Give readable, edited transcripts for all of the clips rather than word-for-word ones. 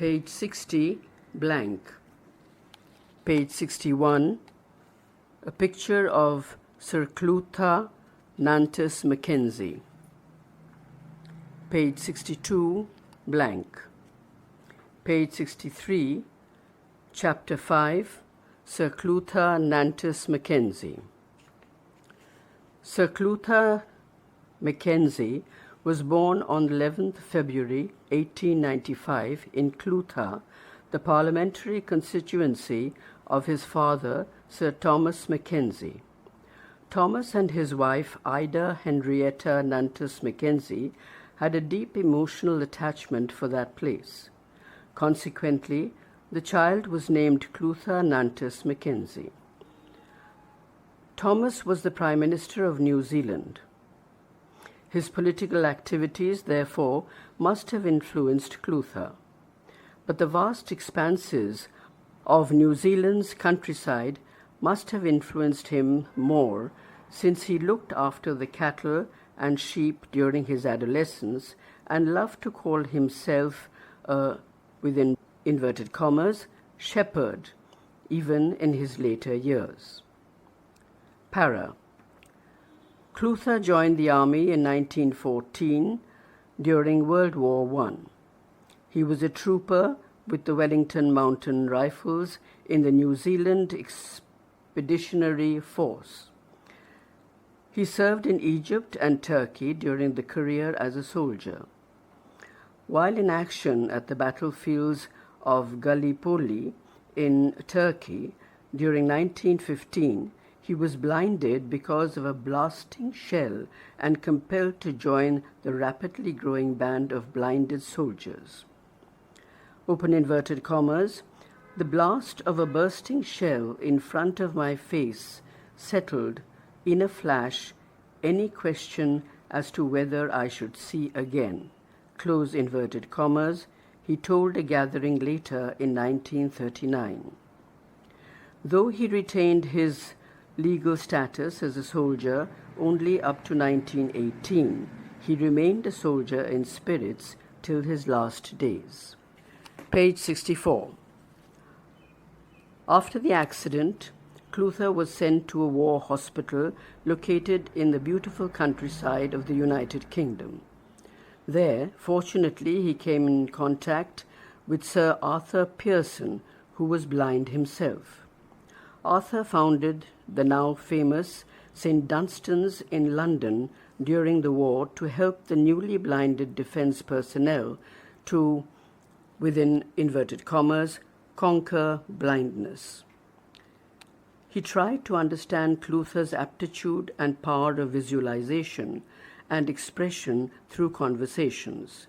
Page 60, blank. Page 61, a picture of Sir Clutha Nantes Mackenzie. Page 62, blank. Page 63, Chapter 5, Sir Clutha Nantes Mackenzie. Sir Clutha Mackenzie was born on 11th February 1895 in Clutha, the parliamentary constituency of his father, Sir Thomas Mackenzie. Thomas and his wife, Ida Henrietta Nantes Mackenzie, had a deep emotional attachment for that place. Consequently, the child was named Clutha Nantes Mackenzie. Thomas was the Prime Minister of New Zealand. His political activities, therefore, must have influenced Clutha. But the vast expanses of New Zealand's countryside must have influenced him more, since he looked after the cattle and sheep during his adolescence and loved to call himself within inverted commas, shepherd, even in his later years. Para. Clutha joined the army in 1914 during World War I. He was a trooper with the Wellington Mountain Rifles in the New Zealand Expeditionary Force. He served in Egypt and Turkey during the career as a soldier. While in action at the battlefields of Gallipoli in Turkey during 1915, he was blinded because of a blasting shell and compelled to join the rapidly growing band of blinded soldiers. Open inverted commas, the blast of a bursting shell in front of my face settled, in a flash, any question as to whether I should see again. Close inverted commas, he told a gathering later in 1939. Though he retained his legal status as a soldier only up to 1918, he remained a soldier in spirits till his last days. Page 64. After the accident, Clutha was sent to a war hospital located in the beautiful countryside of the United Kingdom. There, fortunately, he came in contact with Sir Arthur Pearson, who was blind himself. Arthur founded the now famous St. Dunstan's in London during the war to help the newly blinded defence personnel to, within inverted commas, conquer blindness. He tried to understand Clutha's aptitude and power of visualization and expression through conversations.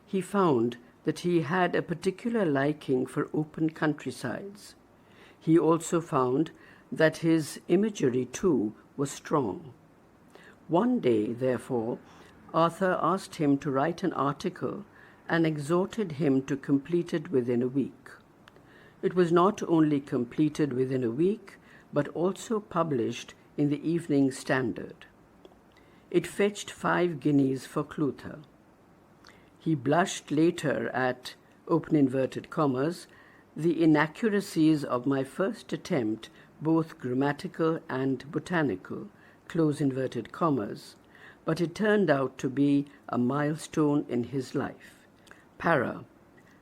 He found that he had a particular liking for open countrysides. He also found that his imagery, too, was strong. One day, therefore, Arthur asked him to write an article and exhorted him to complete it within a week. It was not only completed within a week, but also published in the Evening Standard. It fetched 5 guineas for Clutha. He blushed later at, open inverted commas, the inaccuracies of my first attempt, both grammatical and botanical, close inverted commas, but it turned out to be a milestone in his life. Para.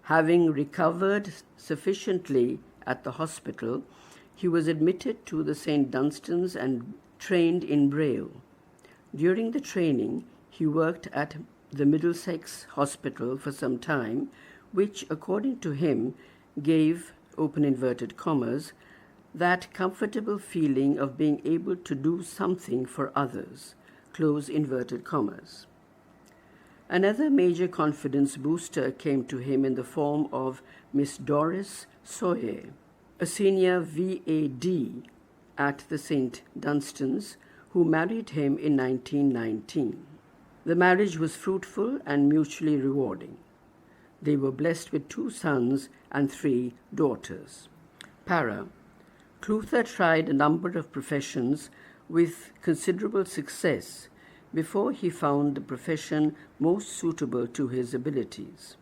Having recovered sufficiently at the hospital, he was admitted to the St. Dunstan's and trained in Braille. During the training, he worked at the Middlesex Hospital for some time, which, according to him, gave, open inverted commas, that comfortable feeling of being able to do something for others, close inverted commas. Another major confidence booster came to him in the form of Miss Doris Sawyer, a senior VAD at the St. Dunstan's, who married him in 1919. The marriage was fruitful and mutually rewarding. They were blessed with 2 sons and 3 daughters. Para. Clutha tried a number of professions with considerable success before he found the profession most suitable to his abilities.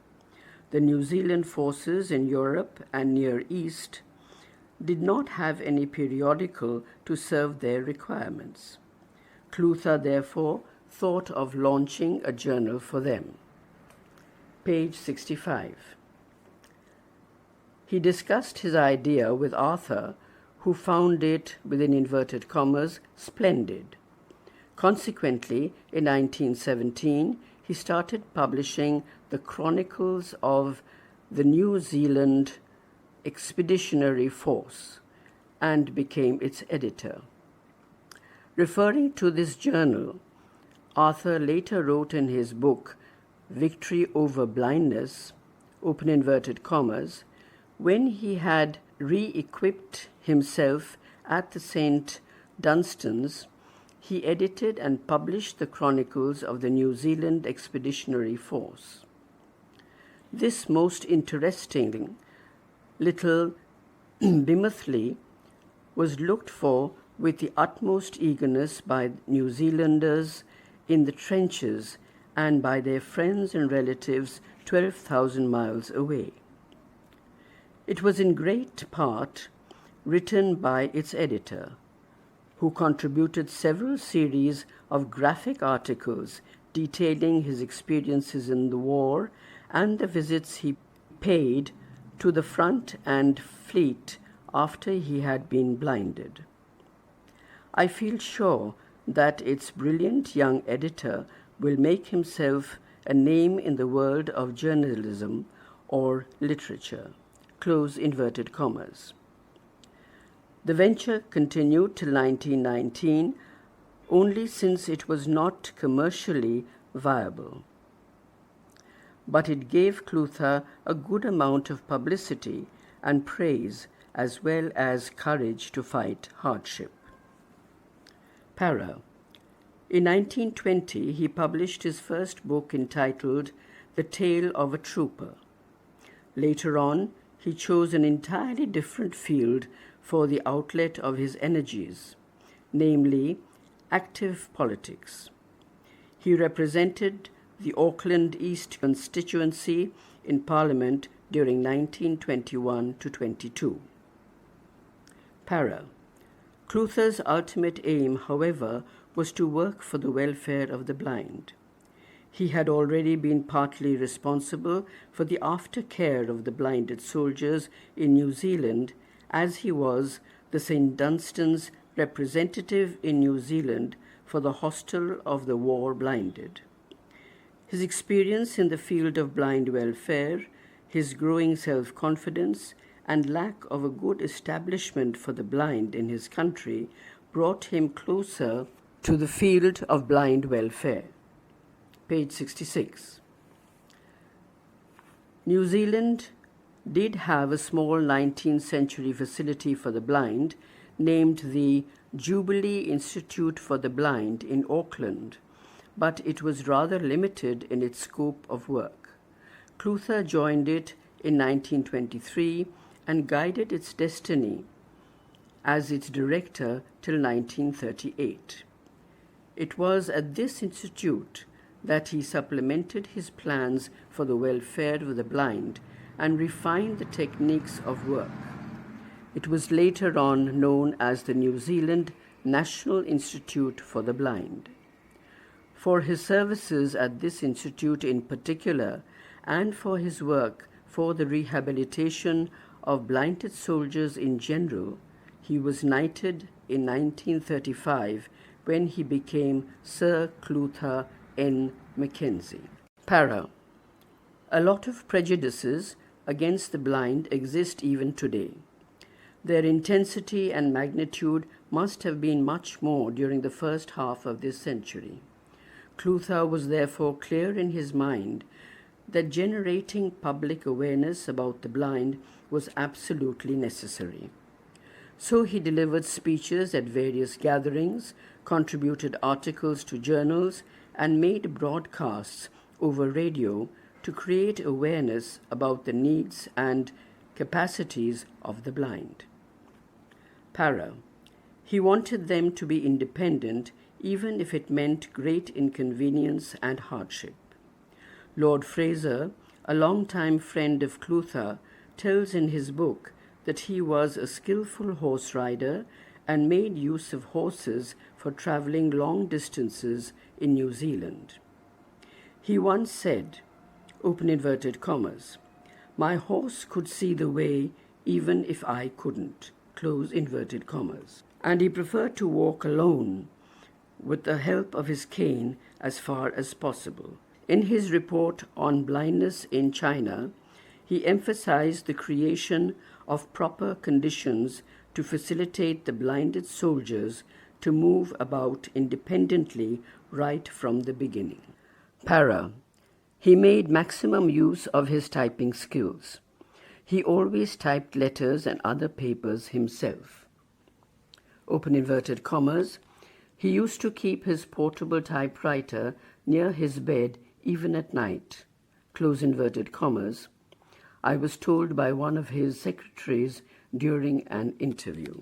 The New Zealand forces in Europe and Near East did not have any periodical to serve their requirements. Clutha, therefore, thought of launching a journal for them. Page 65. He discussed his idea with Arthur, who found it, within inverted commas, splendid. Consequently, in 1917, he started publishing the Chronicles of the New Zealand Expeditionary Force and became its editor. Referring to this journal, Arthur later wrote in his book, Victory Over Blindness, open inverted commas, when he had re-equipped himself at the St. Dunstan's, he edited and published the Chronicles of the New Zealand Expeditionary Force. This most interesting little Bimothley was looked for with the utmost eagerness by New Zealanders in the trenches and by their friends and relatives 12,000 miles away. It was in great part written by its editor, who contributed several series of graphic articles detailing his experiences in the war and the visits he paid to the front and fleet after he had been blinded. I feel sure that its brilliant young editor will make himself a name in the world of journalism or literature. Close inverted commas. The venture continued till 1919, only since it was not commercially viable. But it gave Clutha a good amount of publicity and praise, as well as courage to fight hardship. Para. In 1920, he published his first book entitled The Tale of a Trooper. Later on, he chose an entirely different field for the outlet of his energies, namely active politics. He represented the Auckland East constituency in Parliament during 1921 to 22. Para. Clutha's ultimate aim, however, was to work for the welfare of the blind. He had already been partly responsible for the aftercare of the blinded soldiers in New Zealand, as he was the St. Dunstan's representative in New Zealand for the Hostel of the War Blinded. His experience in the field of blind welfare, his growing self-confidence, and lack of a good establishment for the blind in his country brought him closer to the field of blind welfare. Page 66. New Zealand did have a small 19th century facility for the blind named the Jubilee Institute for the Blind in Auckland, but it was rather limited in its scope of work. Clutha joined it in 1923 and guided its destiny as its director till 1938. It was at this institute that he supplemented his plans for the welfare of the blind and refined the techniques of work. It was later on known as the New Zealand National Institute for the Blind. For his services at this institute in particular, and for his work for the rehabilitation of blinded soldiers in general, he was knighted in 1935 when he became Sir Clutha N. Mackenzie. Para. A lot of prejudices against the blind exist even today. Their intensity and magnitude must have been much more during the first half of this century. Clutha was therefore clear in his mind that generating public awareness about the blind was absolutely necessary. So he delivered speeches at various gatherings, contributed articles to journals, and made broadcasts over radio to create awareness about the needs and capacities of the blind. Para. He wanted them to be independent, even if it meant great inconvenience and hardship. Lord Fraser, a longtime friend of Clutha, tells in his book that he was a skillful horse rider and made use of horses for travelling long distances in New Zealand. He once said, open inverted commas, "My horse could see the way even if I couldn't," close inverted commas. And he preferred to walk alone with the help of his cane as far as possible. In his report on blindness in China, he emphasized the creation of proper conditions to facilitate the blinded soldiers to move about independently right from the beginning. Para. He made maximum use of his typing skills. He always typed letters and other papers himself. Open inverted commas. He used to keep his portable typewriter near his bed even at night. Close inverted commas. I was told by one of his secretaries during an interview.